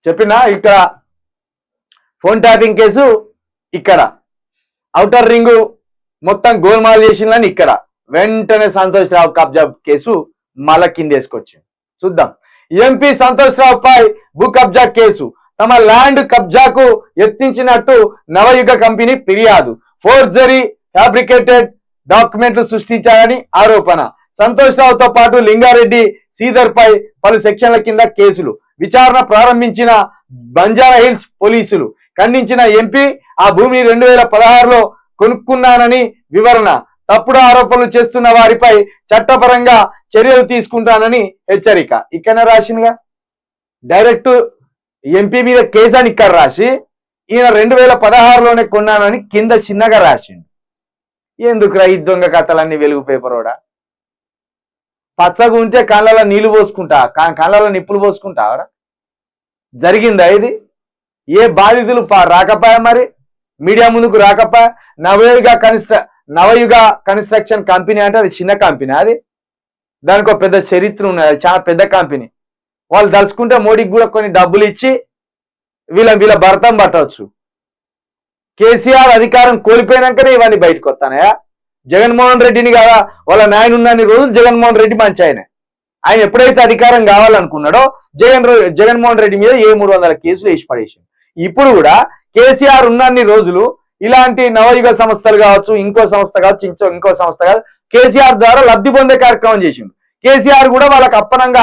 చెప్పినా ఇక్కడ phone tapping case ఇక్కడ ఔటర్ రింగు మొత్తం గోల్మాల్ చేసిందని ఇక్కడ వెంటనే సంతోష్ రావు కబ్జా కేసు మళ్ళా కిందేసుకొచ్చింది. చూద్దాం. ఎంపీ సంతోష్ రావు పై భూ కబ్జా కేసు. తమ ల్యాండ్ కబ్జాకు యత్నించినట్టు నవయుగ కంపెనీ ఫిర్యాదు. ఫోర్జరీ ఫ్యాబ్రికేటెడ్ డాక్యుమెంట్లు సృష్టించారని ఆరోపణ. సంతోష్ రావుతో పాటు లింగారెడ్డి శ్రీధర్ పై పలు సెక్షన్ల కింద కేసులు. విచారణ ప్రారంభించిన బంజారా హిల్స్ పోలీసులు. ఖండించిన ఎంపీ ఆ భూమి 2016లో కొనుక్కున్నానని వివరణ. తప్పుడు ఆరోపణలు చేస్తున్న వారిపై చట్టపరంగా చర్యలు తీసుకుంటానని హెచ్చరిక. ఇక్కడ రాసిందిగా డైరెక్ట్ ఎంపీ మీద కేసు అని ఇక్కడ రాసి ఈయన 2016లోనే కొన్నానని కింద చిన్నగా రాసిండు. ఎందుకురా ఈ దొంగ కథలన్నీ వెలుగు పేపరోడా? పచ్చగా ఉంటే కళ్ళలో నీళ్లు పోసుకుంటా, కళ్ళలో నిప్పులు పోసుకుంటావరా? జరిగిందా ఇది? ఏ బాధితులు రాకపోయా? మరి మీడియా ముందుకు రాకపోయా? నవయుగ కన్స్ట్రక్షన్ కంపెనీ అంటే అది చిన్న కంపెనీ, అది దానికి ఒక పెద్ద చరిత్ర ఉన్నది, చాలా పెద్ద కంపెనీ. వాళ్ళు తలుచుకుంటే మోడీకి కూడా కొన్ని డబ్బులు ఇచ్చి వీళ్ళ భర్తం పట్టవచ్చు. కేసీఆర్ అధికారం కోల్పోయినాకనే ఇవన్నీ బయటకు వస్తానయా? జగన్మోహన్ రెడ్డిని కదా వాళ్ళ నాయన ఉన్నన్ని రోజులు జగన్మోహన్ రెడ్డి మంచి ఆయన ఎప్పుడైతే అధికారం కావాలనుకున్నాడో జగన్మోహన్ రెడ్డి మీద 300 కేసులు వేసి పడేసింది. ఇప్పుడు కూడా కేసీఆర్ ఉన్నన్ని రోజులు ఇలాంటి నవయుగ సంస్థలు కావచ్చు, ఇంకో సంస్థ కావచ్చు, ఇంకో సంస్థ కాదు, కేసీఆర్ ద్వారా లబ్ధి పొందే కార్యక్రమం చేసిండు. కేసీఆర్ కూడా వాళ్ళకి అప్పనంగా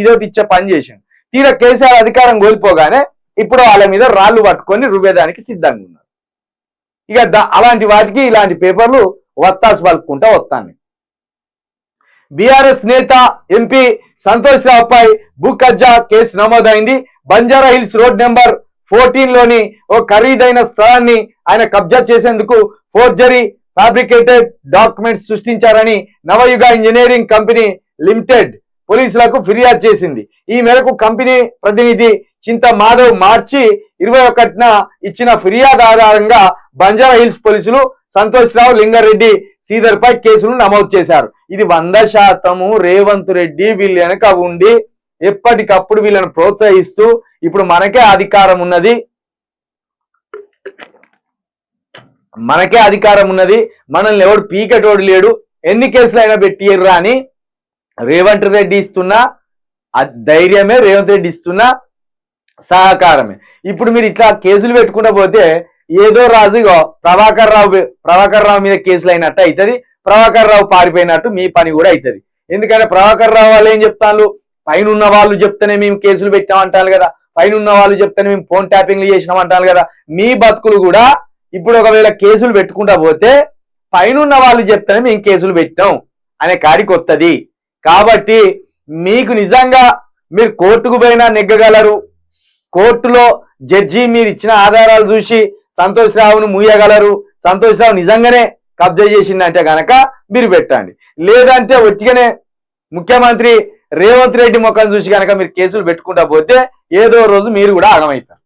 ఇదోటి ఇచ్చే పని చేసిండు. తీరా కేసీఆర్ అధికారం కోల్పోగానే ఇప్పుడు వాళ్ళ మీద రాళ్లు పట్టుకొని రువ్వేదానికి సిద్ధంగా ఉన్నారు. ఇక అలాంటి వాటికి ఇలాంటి పేపర్లు వత్తాసు పలుకుంటా వస్తాను. బీఆర్ఎస్ నేత ఎంపీ సంతోష్ రావుపై భూ కబ్జా కేసు నమోదైంది. బంజారా హిల్స్ రోడ్ నెంబర్ 14లోని ఓ ఖరీదైన స్థలాన్ని ఆయన కబ్జా చేసేందుకు ఫోర్జరీ ఫ్యాబ్రికేటెడ్ డాక్యుమెంట్స్ సృష్టించారని నవయుగ ఇంజనీరింగ్ కంపెనీ లిమిటెడ్ పోలీసులకు ఫిర్యాదు చేసింది. ఈ మేరకు కంపెనీ ప్రతినిధి చింత మాధవ్ మార్చి 21న ఇచ్చిన ఫిర్యాదు ఆధారంగా బంజారా హిల్స్ పోలీసులు సంతోష్ రావు, లింగారెడ్డి శ్రీధర్ పై కేసులు నమోదు చేశారు. ఇది 100% రేవంత్ రెడ్డి వీళ్ళు వెనక ఉండి ఎప్పటికప్పుడు వీళ్ళని ప్రోత్సహిస్తూ ఇప్పుడు మనకే అధికారం ఉన్నది, మనల్ని ఎవడు పీకెటోడు లేడు, ఎన్ని కేసులైనా పెట్టిర్రా అని రేవంత్ రెడ్డి ఇస్తున్న ధైర్యమే, రేవంత్ రెడ్డి ఇస్తున్న సహకారమే. ఇప్పుడు మీరు ఇట్లా కేసులు పెట్టుకుంటూ పోతే ఏదో రాజుగా ప్రభాకర్ రావు మీద కేసులు అయినట్టు అవుతుంది, ప్రభాకర్ రావు పారిపోయినట్టు మీ పని కూడా అవుతుంది. ఎందుకంటే ప్రభాకర్ రావు వాళ్ళు ఏం చెప్తాను, పైన ఉన్న వాళ్ళు చెప్తేనే మేము కేసులు పెట్టామంటారు కదా, పైన ఉన్న వాళ్ళు చెప్తేనే మేము ఫోన్ ట్యాపింగ్లు చేసినామంటారు కదా. మీ బతుకులు కూడా ఇప్పుడు ఒకవేళ కేసులు పెట్టుకుంటా పోతే పైన వాళ్ళు చెప్తేనే మేము కేసులు పెట్టాం అనే కాడికి వస్తుంది. కాబట్టి మీకు నిజంగా మీరు కోర్టుకు పోయినా నెగ్గగలరు. కోర్టులో జడ్జి మీరు ఇచ్చిన ఆధారాలు చూసి సంతోష్ రావును మూయగలరు. సంతోష్ రావు నిజంగానే కబ్జా చేసిందంటే గనక మీరు పెట్టండి. లేదంటే ఒట్టిగానే ముఖ్యమంత్రి రేవంత్ రెడ్డి ముఖం చూసి కనుక మీరు కేసులు పెట్టుకుంటా పోతే ఏదో రోజు మీరు కూడా ఆగమవుతారు.